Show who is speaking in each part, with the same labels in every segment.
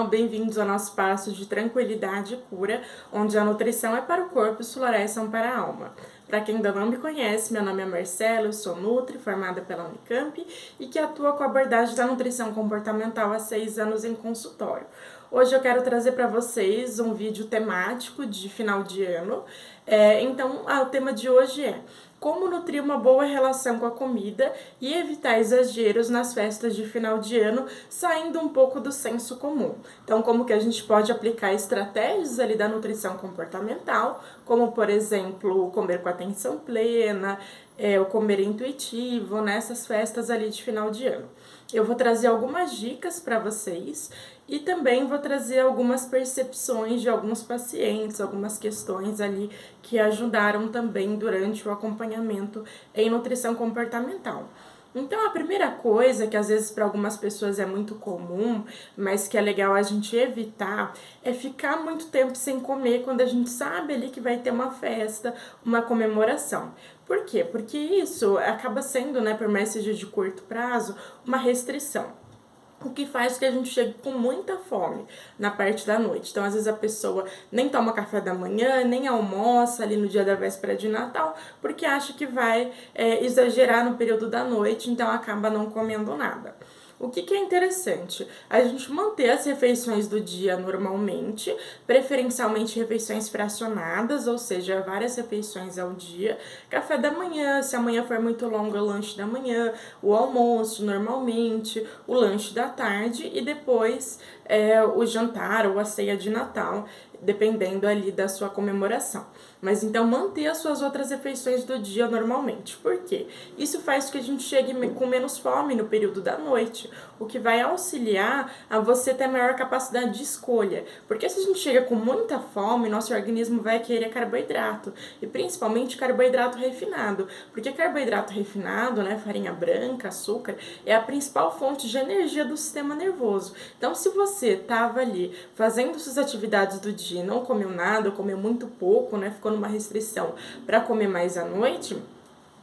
Speaker 1: pessoal, bem-vindos ao nosso espaço de tranquilidade e cura, onde a nutrição é para o corpo e os florais são para a alma. Para quem ainda não me conhece, meu nome é Marcela, eu sou Nutri, formada pela Unicamp e que atua com a abordagem da nutrição comportamental há 6 anos em consultório. Hoje eu quero trazer para vocês um vídeo temático de final de ano. O tema de hoje é como nutrir uma boa relação com a comida e evitar exageros nas festas de final de ano, saindo um pouco do senso comum. Então, como que a gente pode aplicar estratégias ali da nutrição comportamental, como, por exemplo, comer com atenção plena, o comer intuitivo, nessas festas ali de final de ano. Eu vou trazer algumas dicas para vocês e também vou trazer algumas percepções de alguns pacientes, algumas questões ali que ajudaram também durante o acompanhamento em nutrição comportamental. Então, a primeira coisa que às vezes para algumas pessoas é muito comum, mas que é legal a gente evitar, é ficar muito tempo sem comer quando a gente sabe ali que vai ter uma festa, uma comemoração. Por quê? Porque isso acaba sendo, por mais seja de curto prazo, uma restrição. O que faz que a gente chegue com muita fome na parte da noite. Então, às vezes a pessoa nem toma café da manhã, nem almoça ali no dia da véspera de Natal, porque acha que vai exagerar no período da noite, então acaba não comendo nada. O que é interessante? A gente manter as refeições do dia normalmente, preferencialmente refeições fracionadas, ou seja, várias refeições ao dia. Café da manhã, se amanhã for muito longo, o lanche da manhã, o almoço normalmente, o lanche da tarde e depois o jantar ou a ceia de Natal, dependendo ali da sua comemoração. Mas então manter as suas outras refeições do dia normalmente. Por quê? Isso faz com que a gente chegue com menos fome no período da noite, o que vai auxiliar a você ter maior capacidade de escolha. Porque se a gente chega com muita fome, nosso organismo vai querer carboidrato, e principalmente carboidrato refinado. Porque carboidrato refinado, farinha branca, açúcar, é a principal fonte de energia do sistema nervoso. Então, se você estava ali fazendo suas atividades do dia e não comeu nada, ou comeu muito pouco, ficou numa restrição para comer mais à noite,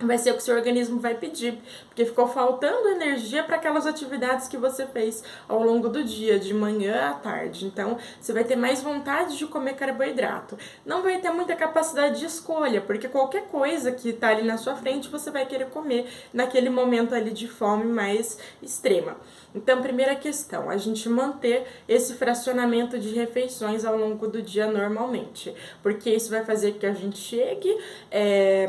Speaker 1: vai ser o que o seu organismo vai pedir, porque ficou faltando energia para aquelas atividades que você fez ao longo do dia, de manhã à tarde. Então, você vai ter mais vontade de comer carboidrato. Não vai ter muita capacidade de escolha, porque qualquer coisa que está ali na sua frente, você vai querer comer naquele momento ali de fome mais extrema. Então, primeira questão, a gente manter esse fracionamento de refeições ao longo do dia normalmente, porque isso vai fazer que a gente chegue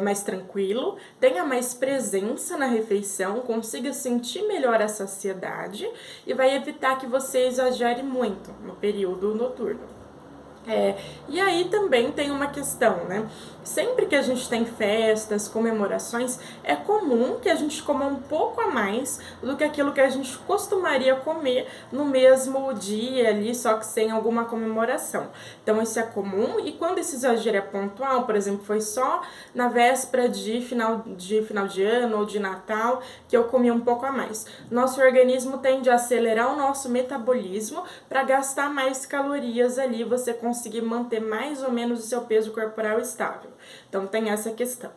Speaker 1: mais tranquilo, tenha mais presença na refeição, consiga sentir melhor a saciedade e vai evitar que você exagere muito no período noturno. E aí também tem uma questão, Sempre que a gente tem festas, comemorações, é comum que a gente coma um pouco a mais do que aquilo que a gente costumaria comer no mesmo dia ali, só que sem alguma comemoração. Então isso é comum e quando esse exagero é pontual, por exemplo, foi só na véspera de final de ano ou de Natal que eu comi um pouco a mais. Nosso organismo tende a acelerar o nosso metabolismo para gastar mais calorias ali, você conseguir manter mais ou menos o seu peso corporal estável. Então tem essa questão.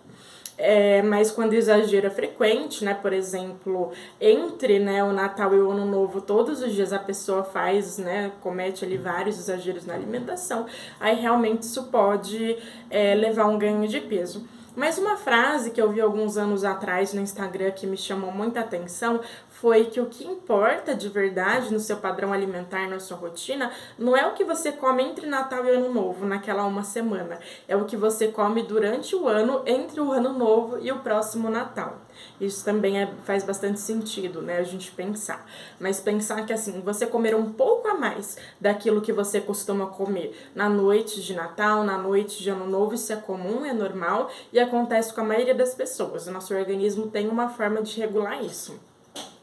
Speaker 1: Mas quando o exagero é frequente, por exemplo, entre o Natal e o Ano Novo, todos os dias a pessoa faz, comete ali vários exageros na alimentação, aí realmente isso pode levar a um ganho de peso. Mas uma frase que eu vi alguns anos atrás no Instagram que me chamou muita atenção foi que o que importa de verdade no seu padrão alimentar, na sua rotina, não é o que você come entre Natal e Ano Novo, naquela uma semana. É o que você come durante o ano, entre o Ano Novo e o próximo Natal. Isso também faz bastante sentido, a gente pensar. Mas pensar que assim, você comer um pouco a mais daquilo que você costuma comer na noite de Natal, na noite de Ano Novo, isso é comum, é normal e acontece com a maioria das pessoas. O nosso organismo tem uma forma de regular isso.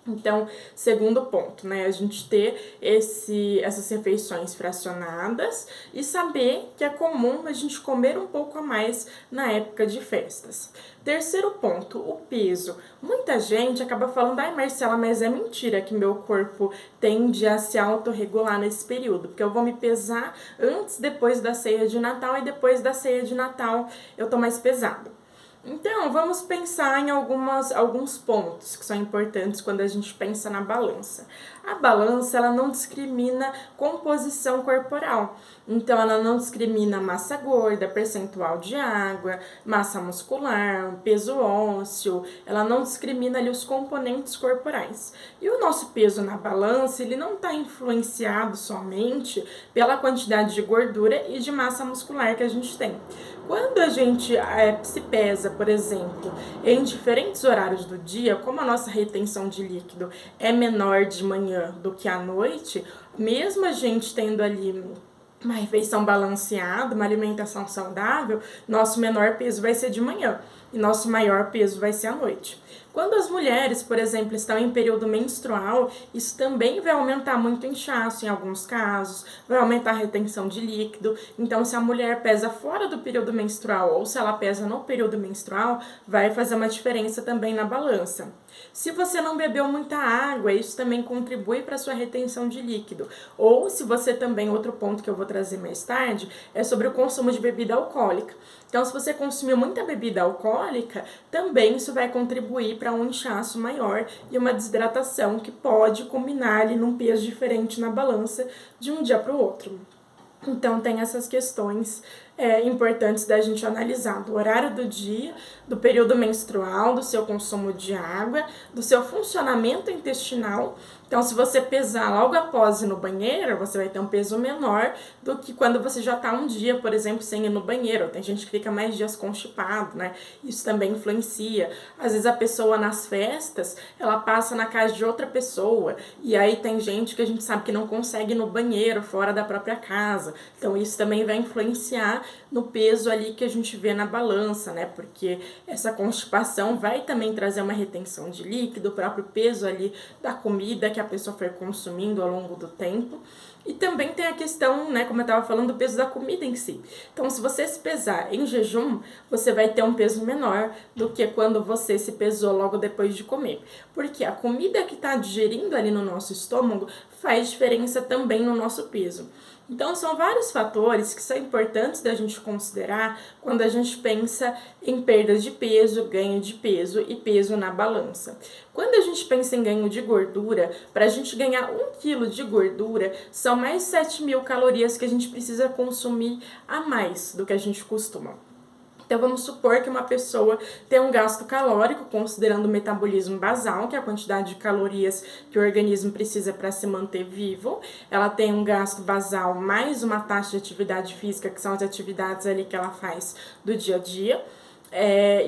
Speaker 1: Então, segundo ponto, a gente ter essas refeições fracionadas e saber que é comum a gente comer um pouco a mais na época de festas. Terceiro ponto, o peso. Muita gente acaba falando, Marcela, mas é mentira que meu corpo tende a se autorregular nesse período, porque eu vou me pesar antes, depois da ceia de Natal e depois da ceia de Natal eu tô mais pesada. Então, vamos pensar em alguns pontos que são importantes quando a gente pensa na balança. A balança, ela não discrimina composição corporal. Então, ela não discrimina massa gorda, percentual de água, massa muscular, peso ósseo, ela não discrimina ali os componentes corporais. E o nosso peso na balança, ele não está influenciado somente pela quantidade de gordura e de massa muscular que a gente tem. Quando a gente se pesa, por exemplo, em diferentes horários do dia, como a nossa retenção de líquido é menor de manhã do que à noite, mesmo a gente tendo ali uma refeição balanceada, uma alimentação saudável, nosso menor peso vai ser de manhã e nosso maior peso vai ser à noite. Quando as mulheres, por exemplo, estão em período menstrual, isso também vai aumentar muito o inchaço em alguns casos, vai aumentar a retenção de líquido. Então, se a mulher pesa fora do período menstrual ou se ela pesa no período menstrual, vai fazer uma diferença também na balança. Se você não bebeu muita água, isso também contribui para a sua retenção de líquido. Ou se você também, outro ponto que eu vou trazer mais tarde, é sobre o consumo de bebida alcoólica. Então, se você consumiu muita bebida alcoólica, também isso vai contribuir para um inchaço maior e uma desidratação que pode combinar ali num peso diferente na balança de um dia para o outro. Então, tem essas questões importantes da gente analisar, do horário do dia, do período menstrual, do seu consumo de água, do seu funcionamento intestinal. Então, se você pesar logo após ir no banheiro, você vai ter um peso menor do que quando você já está um dia, por exemplo, sem ir no banheiro. Tem gente que fica mais dias constipado, né? Isso também influencia. Às vezes a pessoa nas festas, ela passa na casa de outra pessoa, e aí tem gente que a gente sabe que não consegue ir no banheiro fora da própria casa. Então, isso também vai influenciar no peso ali que a gente vê na balança, né? Porque essa constipação vai também trazer uma retenção de líquido, o próprio peso ali da comida que a pessoa foi consumindo ao longo do tempo. E também tem a questão, né, como eu estava falando, do peso da comida em si. Então, se você se pesar em jejum, você vai ter um peso menor do que quando você se pesou logo depois de comer. Porque a comida que está digerindo ali no nosso estômago faz diferença também no nosso peso. Então, são vários fatores que são importantes da gente considerar quando a gente pensa em perdas de peso, ganho de peso e peso na balança. Quando a gente pensa em ganho de gordura, para a gente ganhar 1 quilo de gordura, são mais 7.000 calorias que a gente precisa consumir a mais do que a gente costuma. Então, vamos supor que uma pessoa tem um gasto calórico, considerando o metabolismo basal, que é a quantidade de calorias que o organismo precisa para se manter vivo. Ela tem um gasto basal mais uma taxa de atividade física, que são as atividades ali que ela faz do dia a dia.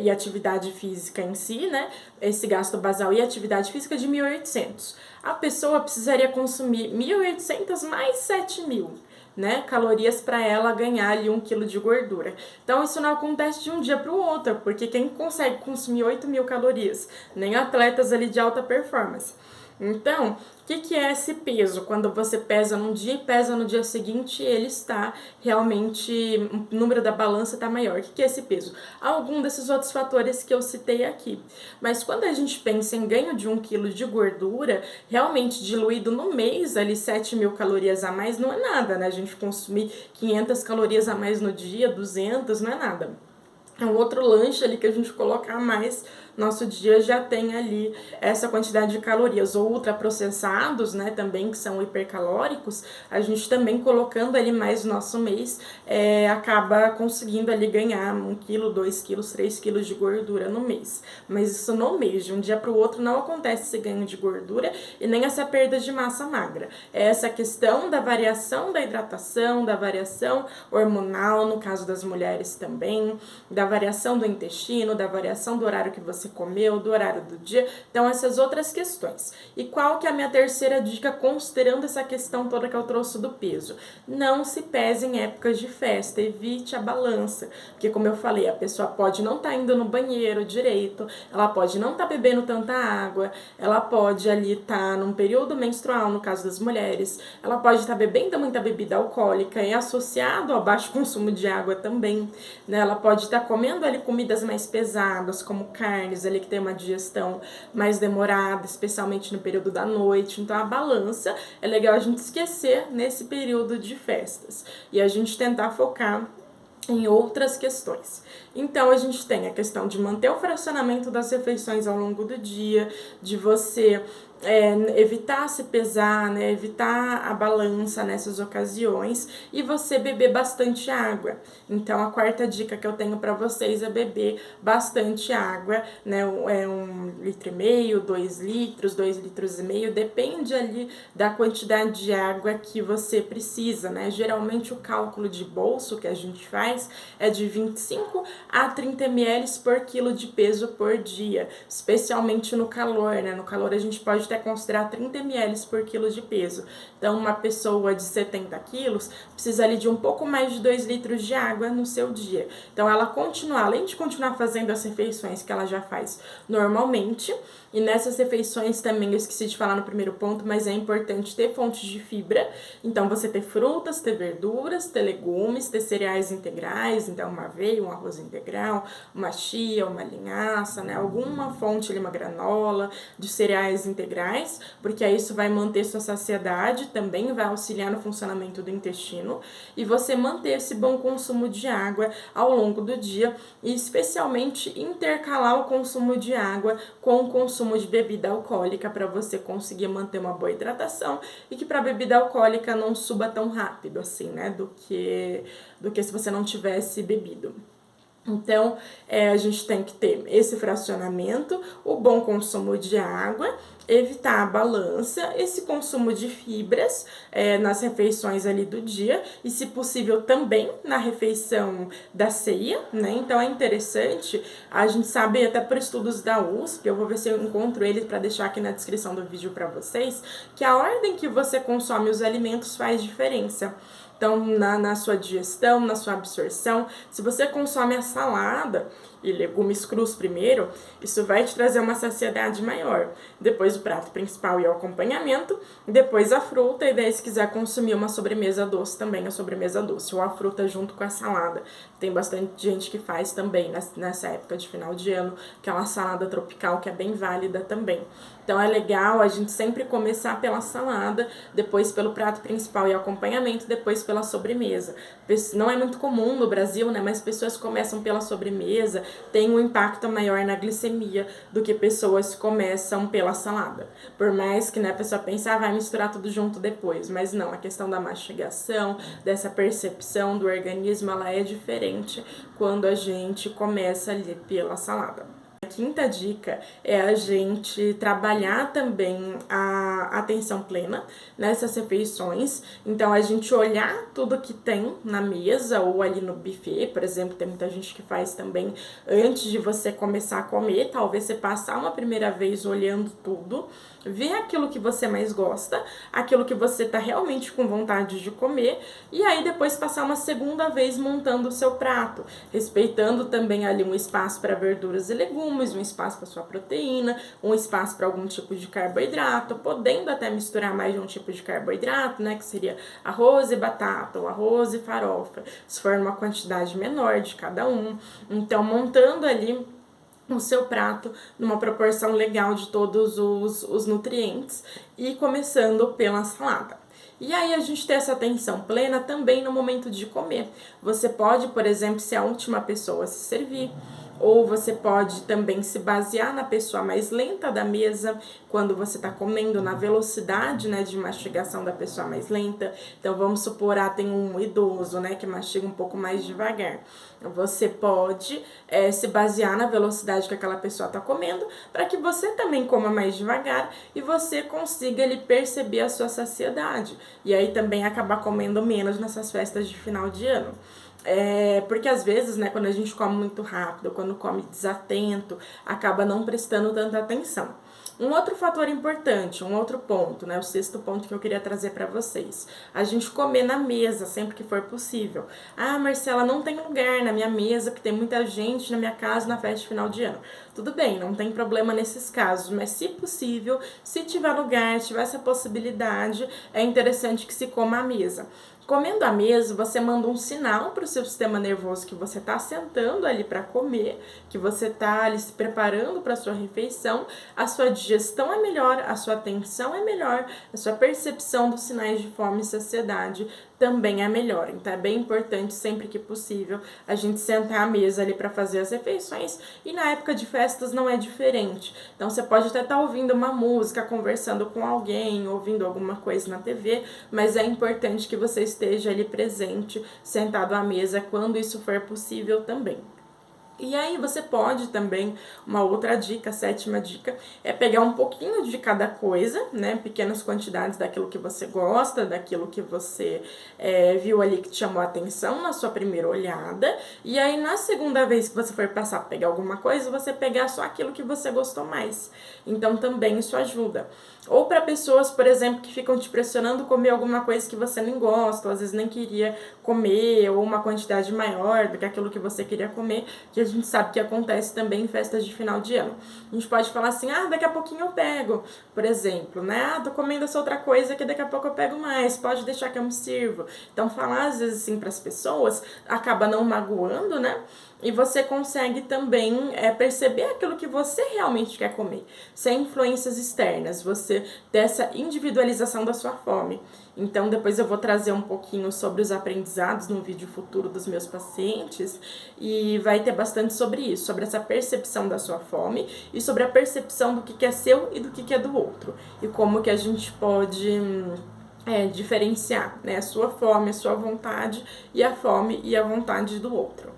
Speaker 1: E atividade física em si, né? Esse gasto basal e atividade física de 1.800. A pessoa precisaria consumir 1.800 mais 7.000. Né, calorias para ela ganhar ali 1 quilo de gordura. Então, isso não acontece de um dia para o outro, porque quem consegue consumir 8.000 calorias? Nem atletas ali de alta performance. Então, o que é esse peso? Quando você pesa num dia e pesa no dia seguinte, ele está realmente, o número da balança está maior. O que é esse peso? Algum desses outros fatores que eu citei aqui. Mas quando a gente pensa em ganho de 1 quilo de gordura, realmente diluído no mês, ali 7.000 calorias a mais não é nada, né? A gente consumir 500 calorias a mais no dia, 200, não é nada. É um outro lanche ali que a gente colocar mais, nosso dia já tem ali essa quantidade de calorias. Ou ultraprocessados, né, também, que são hipercalóricos, a gente também colocando ali mais no nosso mês, acaba conseguindo ali ganhar 1 quilo, 2 quilos, 3 quilos de gordura no mês. Mas isso no mês, de um dia para o outro não acontece esse ganho de gordura e nem essa perda de massa magra. É essa questão da variação da hidratação, da variação hormonal, no caso das mulheres também, da variação do intestino, da variação do horário que você comeu, do horário do dia. Então, essas outras questões. E qual que é a minha terceira dica, considerando essa questão toda que eu trouxe do peso? Não se pese em épocas de festa, evite a balança. Porque, como eu falei, a pessoa pode não estar indo no banheiro direito, ela pode não estar bebendo tanta água, ela pode ali estar num período menstrual, no caso das mulheres, ela pode estar bebendo muita bebida alcoólica e associado ao baixo consumo de água também, né? Ela pode estar comendo ali comidas mais pesadas, como carnes ali que tem uma digestão mais demorada, especialmente no período da noite. Então, a balança é legal a gente esquecer nesse período de festas e a gente tentar focar em outras questões. Então, a gente tem a questão de manter o fracionamento das refeições ao longo do dia, de você evitar se pesar, né, evitar a balança nessas ocasiões e você beber bastante água. Então, a quarta dica que eu tenho para vocês é beber bastante água, né, 1,5 litro, 2 litros, 2,5 litros, depende ali da quantidade de água que você precisa, né. Geralmente o cálculo de bolso que a gente faz é de 25 a 30 ml por quilo de peso por dia, especialmente no calor, né, no calor a gente pode até considerar 30 ml por quilo de peso. Então, uma pessoa de 70 quilos precisa ali de um pouco mais de 2 litros de água no seu dia. Então, ela além de continuar fazendo as refeições que ela já faz normalmente, e nessas refeições também, eu esqueci de falar no primeiro ponto, mas é importante ter fontes de fibra. Então, você ter frutas, ter verduras, ter legumes, ter cereais integrais, então uma aveia, um arroz integral, uma chia, uma linhaça, né? Alguma fonte ali, uma granola de cereais integrais, porque aí isso vai manter sua saciedade, também vai auxiliar no funcionamento do intestino, e você manter esse bom consumo de água ao longo do dia, e especialmente intercalar o consumo de água com o consumo de bebida alcoólica para você conseguir manter uma boa hidratação e que para bebida alcoólica não suba tão rápido assim, né, do que se você não tivesse bebido. Então, a gente tem que ter esse fracionamento, o bom consumo de água, evitar a balança, esse consumo de fibras nas refeições ali do dia e, se possível, também na refeição da ceia, né? Então, é interessante, a gente sabe até por estudos da USP, eu vou ver se eu encontro eles para deixar aqui na descrição do vídeo para vocês, que a ordem que você consome os alimentos faz diferença. Então, na sua digestão, na sua absorção, se você consome a salada e legumes crus primeiro, isso vai te trazer uma saciedade maior. Depois o prato principal e o acompanhamento, depois a fruta, e daí se quiser consumir uma sobremesa doce também, a sobremesa doce, ou a fruta junto com a salada. Tem bastante gente que faz também nessa época de final de ano, aquela salada tropical que é bem válida também. Então é legal a gente sempre começar pela salada, depois pelo prato principal e acompanhamento, depois pela sobremesa. Não é muito comum no Brasil, né, mas pessoas começam pela sobremesa, tem um impacto maior na glicemia do que pessoas que começam pela salada. Por mais que, né, a pessoa pense, vai misturar tudo junto depois, mas não, a questão da mastigação, dessa percepção do organismo, ela é diferente quando a gente começa ali pela salada. A quinta dica é a gente trabalhar também a atenção plena nessas refeições. Então, a gente olhar tudo que tem na mesa ou ali no buffet, por exemplo, tem muita gente que faz também antes de você começar a comer. Talvez você passar uma primeira vez olhando tudo, ver aquilo que você mais gosta, aquilo que você tá realmente com vontade de comer, e aí depois passar uma segunda vez montando o seu prato, respeitando também ali um espaço para verduras e legumes, um espaço para sua proteína, um espaço para algum tipo de carboidrato, podendo até misturar mais de um tipo de carboidrato, né, que seria arroz e batata, ou arroz e farofa, se for uma quantidade menor de cada um. Então, montando ali o seu prato numa proporção legal de todos os nutrientes e começando pela salada. E aí a gente tem essa atenção plena também no momento de comer. Você pode, por exemplo, ser a última pessoa a se servir, ou você pode também se basear na pessoa mais lenta da mesa, quando você está comendo, na velocidade, né, de mastigação da pessoa mais lenta. Então, vamos supor, tem um idoso, né, que mastiga um pouco mais devagar. Você pode se basear na velocidade que aquela pessoa está comendo, para que você também coma mais devagar e você consiga ali perceber a sua saciedade. E aí também acabar comendo menos nessas festas de final de ano. Porque às vezes, né, quando a gente come muito rápido, quando come desatento, acaba não prestando tanta atenção. Um outro fator importante, um outro ponto, né, o sexto ponto que eu queria trazer para vocês, a gente comer na mesa sempre que for possível. Marcela, não tem lugar na minha mesa, porque tem muita gente na minha casa na festa de final de ano. Tudo bem, não tem problema nesses casos, mas se possível, se tiver lugar, se tiver essa possibilidade, é interessante que se coma à mesa. Comendo à mesa, você manda um sinal para o seu sistema nervoso que você está sentando ali para comer, que você está ali se preparando para a sua refeição, a sua digestão é melhor, a sua atenção é melhor, a sua percepção dos sinais de fome e saciedade também é melhor. Então é bem importante, sempre que possível, a gente sentar à mesa ali para fazer as refeições, e na época de festas não é diferente. Então você pode até estar ouvindo uma música, conversando com alguém, ouvindo alguma coisa na TV, mas é importante que você esteja ali presente, sentado à mesa, quando isso for possível também. E aí você pode também, uma outra dica, a sétima dica, é pegar um pouquinho de cada coisa, né? Pequenas quantidades daquilo que você gosta, daquilo que você viu ali que te chamou a atenção na sua primeira olhada. E aí na segunda vez que você for passar para pegar alguma coisa, você pegar só aquilo que você gostou mais. Então também isso ajuda. Ou para pessoas, por exemplo, que ficam te pressionando comer alguma coisa que você nem gosta, ou às vezes nem queria comer, ou uma quantidade maior do que aquilo que você queria comer, que a gente sabe que acontece também em festas de final de ano. A gente pode falar assim, daqui a pouquinho eu pego, por exemplo, né? Tô comendo essa outra coisa que daqui a pouco eu pego mais, pode deixar que eu me sirvo. Então falar às vezes assim para as pessoas acaba não magoando, né? E você consegue também perceber aquilo que você realmente quer comer, sem influências externas, você ter essa individualização da sua fome. Então depois eu vou trazer um pouquinho sobre os aprendizados no vídeo futuro dos meus pacientes, e vai ter bastante sobre isso, sobre essa percepção da sua fome e sobre a percepção do que é seu e do que é do outro, e como que a gente pode diferenciar, né, a sua fome, a sua vontade, e a fome e a vontade do outro.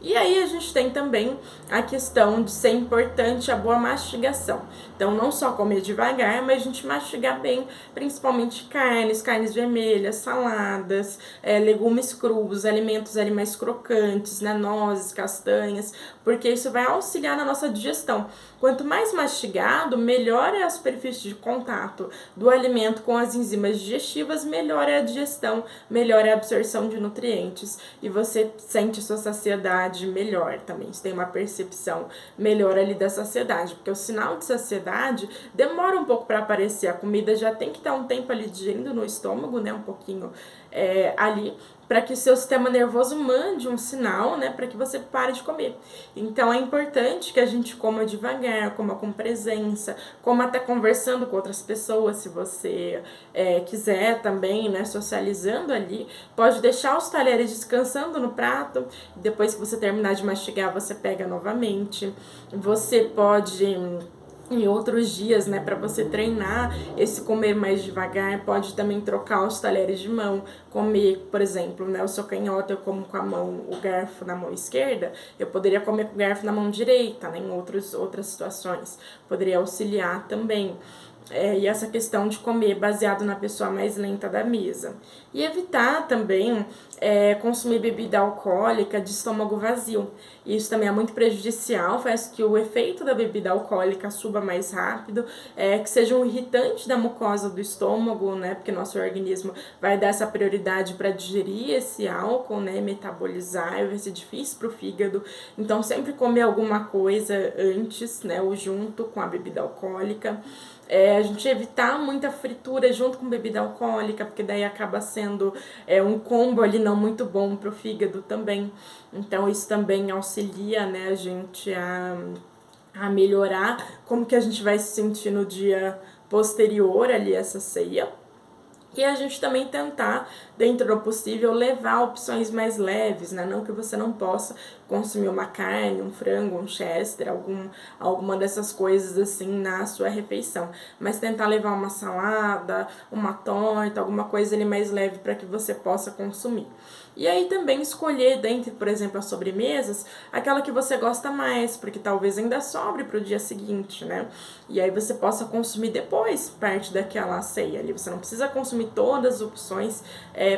Speaker 1: E aí a gente tem também a questão de ser importante a boa mastigação. Então não só comer devagar, mas a gente mastigar bem, principalmente carnes vermelhas, saladas, legumes crus, alimentos ali mais crocantes, né, nozes, castanhas, porque isso vai auxiliar na nossa digestão. Quanto mais mastigado, melhor é a superfície de contato do alimento com as enzimas digestivas, melhor é a digestão, melhor é a absorção de nutrientes, e você sente sua saciedade melhor também. Você tem uma percepção melhor ali da saciedade, porque o sinal de saciedade demora um pouco para aparecer. A comida já tem que estar um tempo ali digerindo no estômago, né, um pouquinho ali, para que o seu sistema nervoso mande um sinal, né, para que você pare de comer. Então é importante que a gente coma devagar, coma com presença, coma até conversando com outras pessoas, se você quiser também, né, socializando ali. Pode deixar os talheres descansando no prato, depois que você terminar de mastigar, você pega novamente. Você pode, em outros dias, né, para você treinar esse comer mais devagar, pode também trocar os talheres de mão, comer, por exemplo, né, o seu canhoto eu como com a mão, o garfo na mão esquerda, eu poderia comer com o garfo na mão direita, né, em outras situações, poderia auxiliar também. E essa questão de comer baseado na pessoa mais lenta da mesa. E evitar também consumir bebida alcoólica de estômago vazio. Isso também é muito prejudicial, faz que o efeito da bebida alcoólica suba mais rápido, que seja um irritante da mucosa do estômago, né? Porque nosso organismo vai dar essa prioridade para digerir esse álcool, né? Metabolizar, vai ser difícil para o fígado. Então, sempre comer alguma coisa antes, né? Ou junto com a bebida alcoólica. A gente evitar muita fritura junto com bebida alcoólica, porque daí acaba sendo um combo ali não muito bom pro fígado também. Então isso também auxilia, né, a gente a melhorar como que a gente vai se sentir no dia posterior ali a essa ceia. E a gente também tentar, dentro do possível, levar opções mais leves, né? Não que você não possa consumir uma carne, um frango, um chester, alguma dessas coisas assim na sua refeição. Mas tentar levar uma salada, uma torta, alguma coisa ali mais leve para que você possa consumir. E aí também escolher dentre, por exemplo, as sobremesas, aquela que você gosta mais, porque talvez ainda sobre para o dia seguinte, né? E aí você possa consumir depois parte daquela ceia ali. Você não precisa consumir todas as opções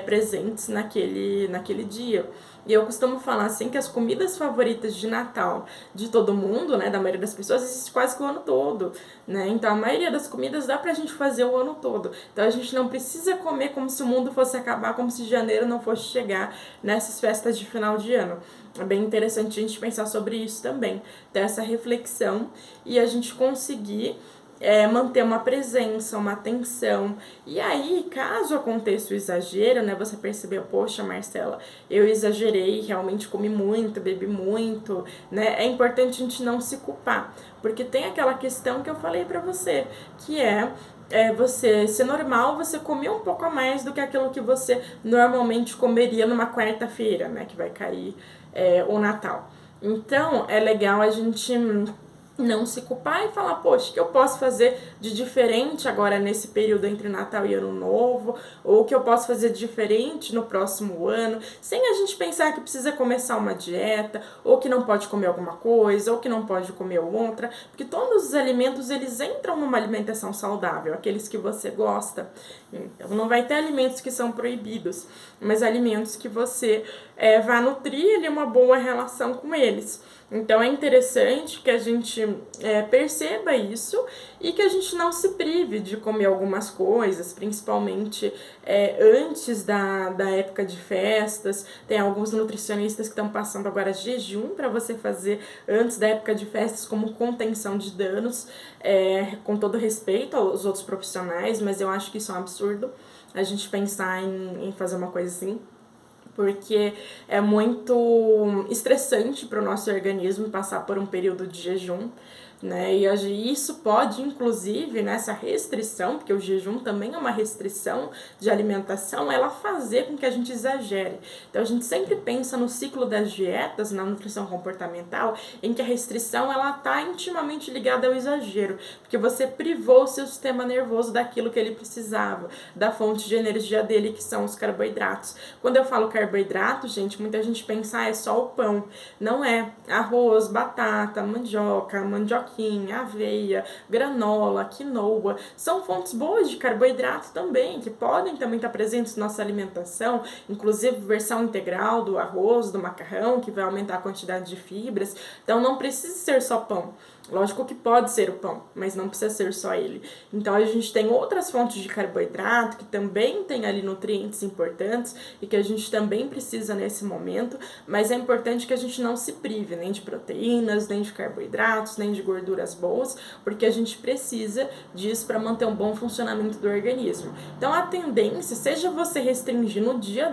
Speaker 1: presentes naquele dia. E eu costumo falar assim que as comidas favoritas de Natal de todo mundo, né, da maioria das pessoas, existe quase que o ano todo, né? Então a maioria das comidas dá pra gente fazer o ano todo. Então a gente não precisa comer como se o mundo fosse acabar, como se janeiro não fosse chegar nessas festas de final de ano. É bem interessante a gente pensar sobre isso também, ter essa reflexão e a gente conseguir manter uma presença, uma atenção. E aí, caso aconteça o exagero, né, você percebeu, poxa, Marcela, eu exagerei, realmente comi muito, bebi muito, né, é importante a gente não se culpar, porque tem aquela questão que eu falei pra você, que é você ser normal, você comer um pouco a mais do que aquilo que você normalmente comeria numa quarta-feira, né, que vai cair o Natal. Então, é legal a gente não se culpar e falar, poxa, o que eu posso fazer de diferente agora nesse período entre Natal e Ano Novo, ou o que eu posso fazer de diferente no próximo ano, sem a gente pensar que precisa começar uma dieta, ou que não pode comer alguma coisa, ou que não pode comer outra, porque todos os alimentos, eles entram numa alimentação saudável, aqueles que você gosta. Então, não vai ter alimentos que são proibidos, mas alimentos que você vai nutrir ali uma boa relação com eles. Então é interessante que a gente perceba isso e que a gente não se prive de comer algumas coisas, principalmente antes da época de festas. Tem alguns nutricionistas que estão passando agora jejum para você fazer antes da época de festas como contenção de danos, com todo respeito aos outros profissionais, mas eu acho que isso é um absurdo a gente pensar em fazer uma coisa assim, porque é muito estressante para o nosso organismo passar por um período de jejum, né? E isso pode, inclusive, nessa restrição, porque o jejum também é uma restrição de alimentação, ela fazer com que a gente exagere. Então, a gente sempre pensa no ciclo das dietas, na nutrição comportamental, em que a restrição, ela está intimamente ligada ao exagero, porque você privou o seu sistema nervoso daquilo que ele precisava, da fonte de energia dele, que são os carboidratos. Quando eu falo carboidrato, gente, muita gente pensa, é só o pão. Não é. Arroz, batata, mandioquinha, aveia, granola, quinoa, são fontes boas de carboidrato também, que podem também estar presentes na nossa alimentação, inclusive versão integral do arroz, do macarrão, que vai aumentar a quantidade de fibras. Então não precisa ser só pão. Lógico que pode ser o pão, mas não precisa ser só ele. Então a gente tem outras fontes de carboidrato que também tem ali nutrientes importantes e que a gente também precisa nesse momento, mas é importante que a gente não se prive nem de proteínas, nem de carboidratos, nem de gorduras boas, porque a gente precisa disso para manter um bom funcionamento do organismo. Então a tendência, seja você restringir no dia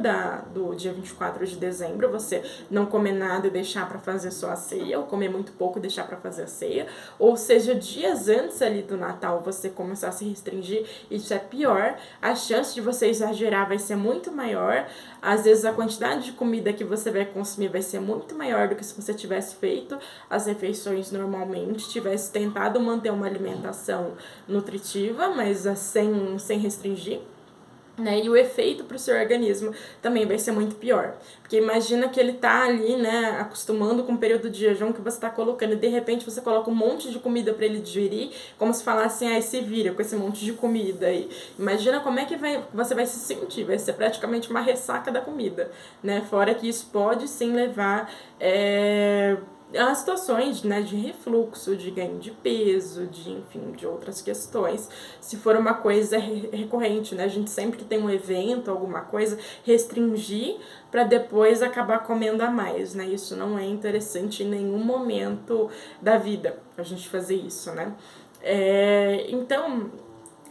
Speaker 1: do dia 24 de dezembro, você não comer nada e deixar para fazer só a ceia, ou comer muito pouco e deixar para fazer a ceia, ou seja, dias antes ali do Natal você começar a se restringir, isso é pior, a chance de você exagerar vai ser muito maior, às vezes a quantidade de comida que você vai consumir vai ser muito maior do que se você tivesse feito as refeições normalmente, tivesse tentado manter uma alimentação nutritiva, mas sem restringir. Né? E o efeito para o seu organismo também vai ser muito pior. Porque imagina que ele tá ali, né, acostumando com o período de jejum que você tá colocando, e de repente você coloca um monte de comida para ele digerir, como se falasse, se vira com esse monte de comida aí. Imagina como é que você vai se sentir, vai ser praticamente uma ressaca da comida, né? Fora que isso pode sim levar as situações, né, de refluxo, de ganho de peso, de outras questões. Se for uma coisa recorrente, né, a gente sempre que tem um evento, alguma coisa, restringir para depois acabar comendo a mais, né? Isso não é interessante em nenhum momento da vida, a gente fazer isso, né? Então,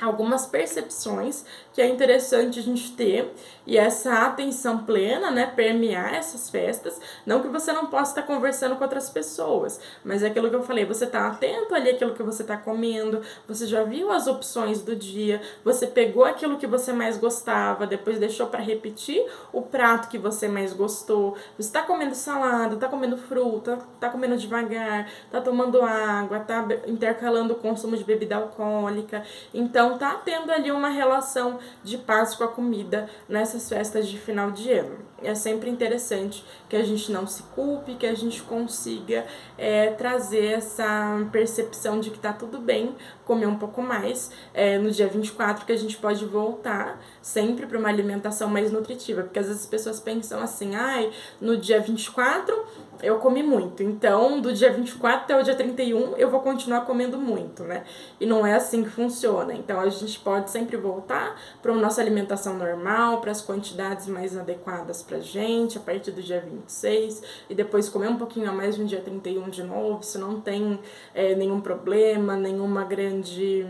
Speaker 1: algumas percepções que é interessante a gente ter, e essa atenção plena, né, permear essas festas, não que você não possa estar conversando com outras pessoas, mas é aquilo que eu falei, você tá atento ali àquilo que você tá comendo, você já viu as opções do dia, você pegou aquilo que você mais gostava, depois deixou para repetir o prato que você mais gostou, você tá comendo salada, tá comendo fruta, tá comendo devagar, tá tomando água, tá intercalando o consumo de bebida alcoólica, então tá tendo ali uma relação de paz com a comida nessas festas de final de ano. É sempre interessante que a gente não se culpe, que a gente consiga trazer essa percepção de que tá tudo bem comer um pouco mais no dia 24, que a gente pode voltar sempre para uma alimentação mais nutritiva, porque às vezes as pessoas pensam assim, no dia 24 eu comi muito, então do dia 24 até o dia 31 eu vou continuar comendo muito, né? E não é assim que funciona. Então a gente pode sempre voltar para a nossa alimentação normal, para as quantidades mais adequadas pra gente, a partir do dia 26, e depois comer um pouquinho a mais no dia 31 de novo, se não tem nenhum problema, nenhuma grande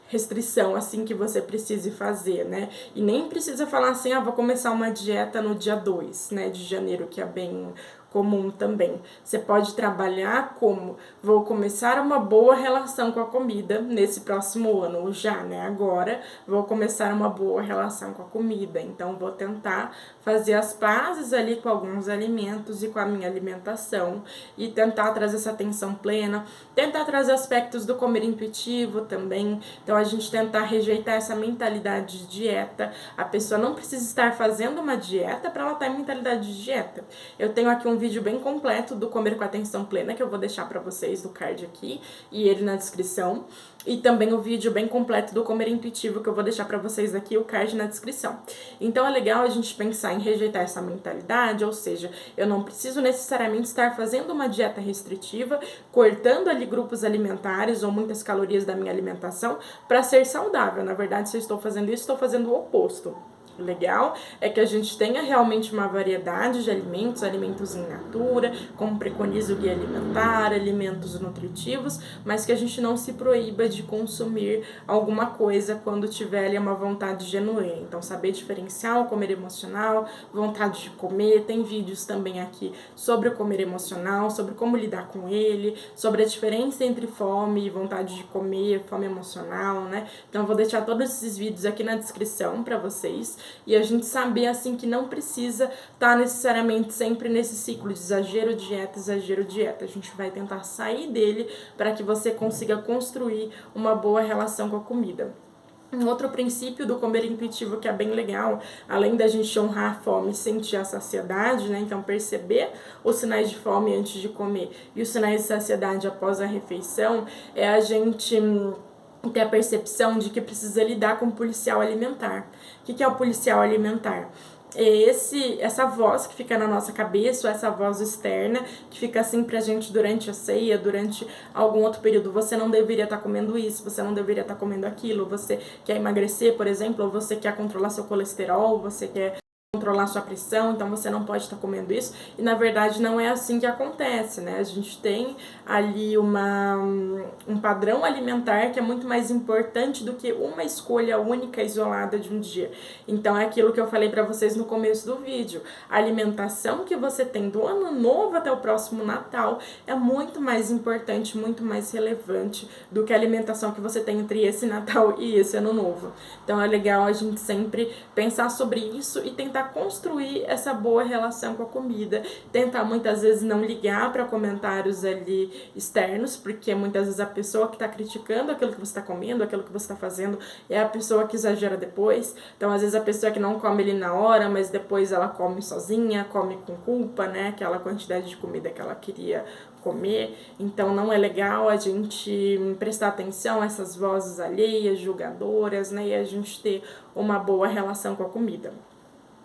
Speaker 1: restrição assim que você precise fazer, né? E nem precisa falar assim, vou começar uma dieta no dia 2, né, de janeiro, que é bem comum também. Você pode trabalhar como: vou começar uma boa relação com a comida nesse próximo ano, ou já, né? Agora vou começar uma boa relação com a comida, então vou tentar fazer as pazes ali com alguns alimentos e com a minha alimentação e tentar trazer essa atenção plena, tentar trazer aspectos do comer intuitivo também. Então a gente tentar rejeitar essa mentalidade de dieta. A pessoa não precisa estar fazendo uma dieta para ela estar em mentalidade de dieta. Eu tenho aqui um vídeo bem completo do comer com atenção plena que eu vou deixar para vocês do card aqui e ele na descrição. E também o vídeo bem completo do comer intuitivo que eu vou deixar para vocês aqui, o card na descrição. Então é legal a gente pensar em rejeitar essa mentalidade, ou seja, eu não preciso necessariamente estar fazendo uma dieta restritiva, cortando ali grupos alimentares ou muitas calorias da minha alimentação para ser saudável. Na verdade, se eu estou fazendo isso, estou fazendo o oposto. O legal é que a gente tenha realmente uma variedade de alimentos, alimentos in natura, como preconiza o guia alimentar, alimentos nutritivos, mas que a gente não se proíba de consumir alguma coisa quando tiver ali uma vontade genuína. Então, saber diferenciar o comer emocional, vontade de comer. Tem vídeos também aqui sobre o comer emocional, sobre como lidar com ele, sobre a diferença entre fome e vontade de comer, fome emocional, né? Então, eu vou deixar todos esses vídeos aqui na descrição para vocês. E a gente saber, assim, que não precisa estar necessariamente sempre nesse ciclo de exagero, dieta, exagero, dieta. A gente vai tentar sair dele para que você consiga construir uma boa relação com a comida. Um outro princípio do comer intuitivo que é bem legal, além da gente honrar a fome e sentir a saciedade, né? Então, perceber os sinais de fome antes de comer e os sinais de saciedade após a refeição, é a gente ter a percepção de que precisa lidar com o policial alimentar. O que é o policial alimentar? É essa voz que fica na nossa cabeça, ou essa voz externa que fica assim pra gente durante a ceia, durante algum outro período. Você não deveria estar comendo isso, você não deveria estar comendo aquilo, você quer emagrecer, por exemplo, ou você quer controlar seu colesterol, você quer controlar sua pressão, então você não pode estar comendo isso. E na verdade não é assim que acontece, né? A gente tem ali um padrão alimentar que é muito mais importante do que uma escolha única, isolada de um dia. Então é aquilo que eu falei para vocês no começo do vídeo. A alimentação que você tem do ano novo até o próximo Natal é muito mais importante, muito mais relevante do que a alimentação que você tem entre esse Natal e esse ano novo. Então é legal a gente sempre pensar sobre isso e tentar construir essa boa relação com a comida, tentar muitas vezes não ligar para comentários ali externos, porque muitas vezes a pessoa que está criticando aquilo que você está comendo, aquilo que você está fazendo, é a pessoa que exagera depois. Então às vezes a pessoa que não come ali na hora, mas depois ela come sozinha, come com culpa, né, aquela quantidade de comida que ela queria comer. Então não é legal a gente prestar atenção a essas vozes alheias, julgadoras, né, e a gente ter uma boa relação com a comida.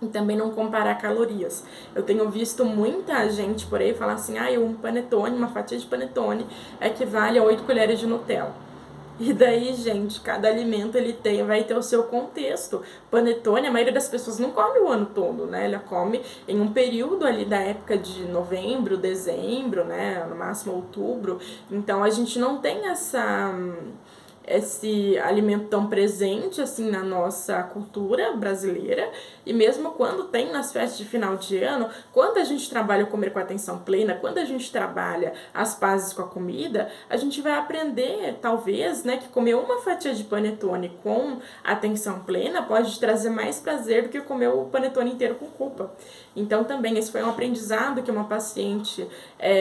Speaker 1: E também não comparar calorias. Eu tenho visto muita gente por aí falar assim: um panetone, uma fatia de panetone equivale a 8 colheres de Nutella. E daí, gente, cada alimento vai ter o seu contexto. Panetone, a maioria das pessoas não come o ano todo, né? Ela come em um período ali da época de novembro, dezembro, né? No máximo outubro. Então a gente não tem esse alimento tão presente assim na nossa cultura brasileira, e mesmo quando tem nas festas de final de ano, quando a gente trabalha o comer com atenção plena, quando a gente trabalha as pazes com a comida, a gente vai aprender, talvez, né, que comer uma fatia de panetone com atenção plena pode trazer mais prazer do que comer o panetone inteiro com culpa. Então também esse foi um aprendizado que uma paciente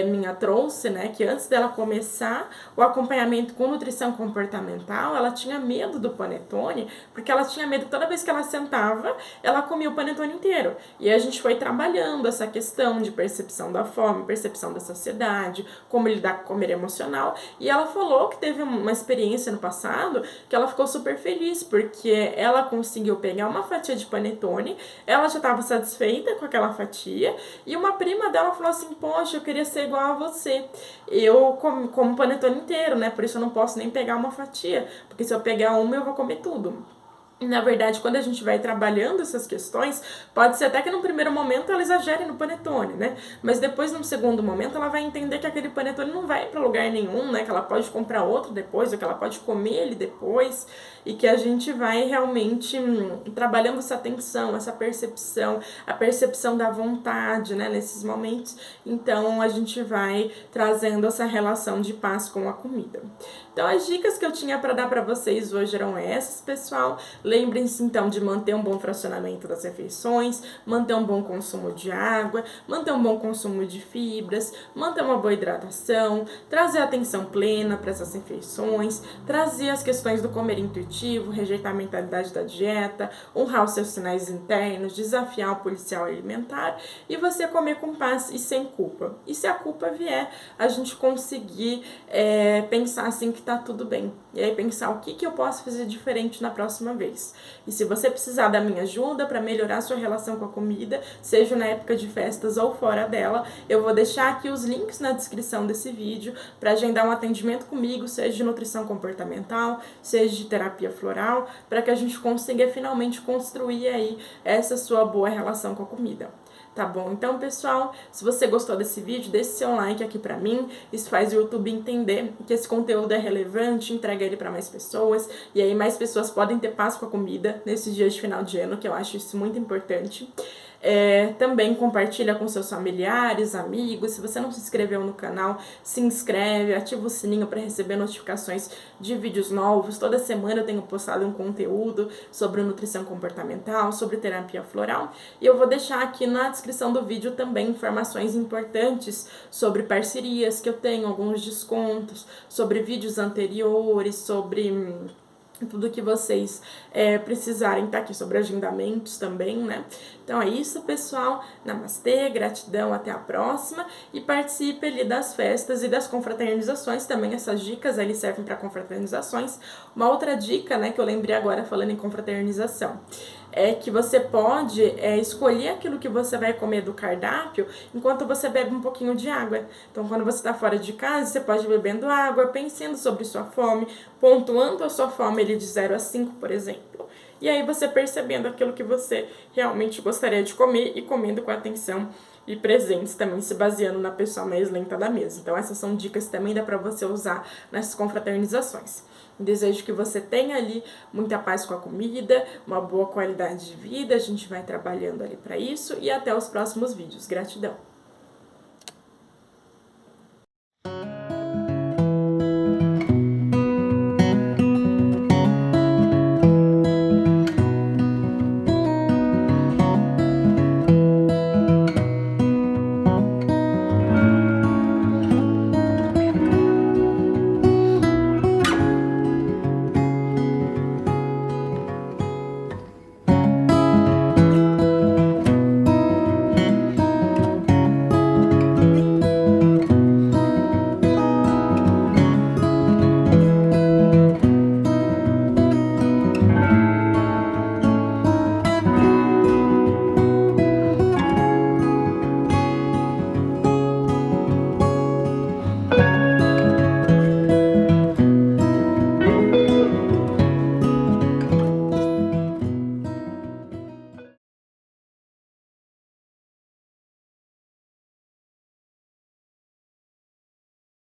Speaker 1: minha trouxe, né, que antes dela começar o acompanhamento com nutrição comportamental, ela tinha medo do panetone, porque ela tinha medo que toda vez que ela sentava, ela comia o panetone inteiro. E a gente foi trabalhando essa questão de percepção da fome, percepção da saciedade, como lidar com o comer emocional, e ela falou que teve uma experiência no passado que ela ficou super feliz, porque ela conseguiu pegar uma fatia de panetone, ela já estava satisfeita com aquela fatia, e uma prima dela falou assim: poxa, eu queria ser igual a você, eu como o panetone inteiro, né, por isso eu não posso nem pegar uma fatia, porque se eu pegar uma eu vou comer tudo. E, na verdade, quando a gente vai trabalhando essas questões, pode ser até que no primeiro momento ela exagere no panetone, né? Mas depois, num segundo momento, ela vai entender que aquele panetone não vai para lugar nenhum, né? Que ela pode comprar outro depois, ou que ela pode comer ele depois, e que a gente vai realmente trabalhando essa atenção, essa percepção, a percepção da vontade, né? Nesses momentos. Então, a gente vai trazendo essa relação de paz com a comida. Então, as dicas que eu tinha para dar para vocês hoje eram essas, pessoal. Lembrem-se então de manter um bom fracionamento das refeições, manter um bom consumo de água, manter um bom consumo de fibras, manter uma boa hidratação, trazer atenção plena para essas refeições, trazer as questões do comer intuitivo, rejeitar a mentalidade da dieta, honrar os seus sinais internos, desafiar o policial alimentar e você comer com paz e sem culpa. E se a culpa vier, a gente conseguir pensar assim que tá tudo bem. E aí pensar o que eu posso fazer diferente na próxima vez. E se você precisar da minha ajuda para melhorar sua relação com a comida, seja na época de festas ou fora dela, eu vou deixar aqui os links na descrição desse vídeo para agendar um atendimento comigo, seja de nutrição comportamental, seja de terapia floral, para que a gente consiga finalmente construir aí essa sua boa relação com a comida. Tá bom? Então, pessoal, se você gostou desse vídeo, deixe seu like aqui pra mim. Isso faz o YouTube entender que esse conteúdo é relevante, entrega ele pra mais pessoas. E aí mais pessoas podem ter paz com a comida nesses dias de final de ano, que eu acho isso muito importante. Também compartilha com seus familiares, amigos. Se você não se inscreveu no canal, se inscreve, ativa o sininho para receber notificações de vídeos novos. Toda semana eu tenho postado um conteúdo sobre nutrição comportamental, sobre terapia floral. E eu vou deixar aqui na descrição do vídeo também informações importantes sobre parcerias que eu tenho, alguns descontos, sobre vídeos anteriores, sobre tudo que vocês precisarem, tá aqui sobre agendamentos também, né? Então é isso, pessoal. Namastê, gratidão, até a próxima. E participe ali das festas e das confraternizações. Também essas dicas ali servem para confraternizações. Uma outra dica, né, que eu lembrei agora falando em confraternização, é que você pode escolher aquilo que você vai comer do cardápio enquanto você bebe um pouquinho de água. Então, quando você está fora de casa, você pode ir bebendo água, pensando sobre sua fome, pontuando a sua fome ali de 0 a 5, por exemplo. E aí você percebendo aquilo que você realmente gostaria de comer e comendo com atenção e presentes também, se baseando na pessoa mais lenta da mesa. Então, essas são dicas que também dá para você usar nessas confraternizações. Desejo que você tenha ali muita paz com a comida, uma boa qualidade de vida. A gente vai trabalhando ali para isso e até os próximos vídeos. Gratidão!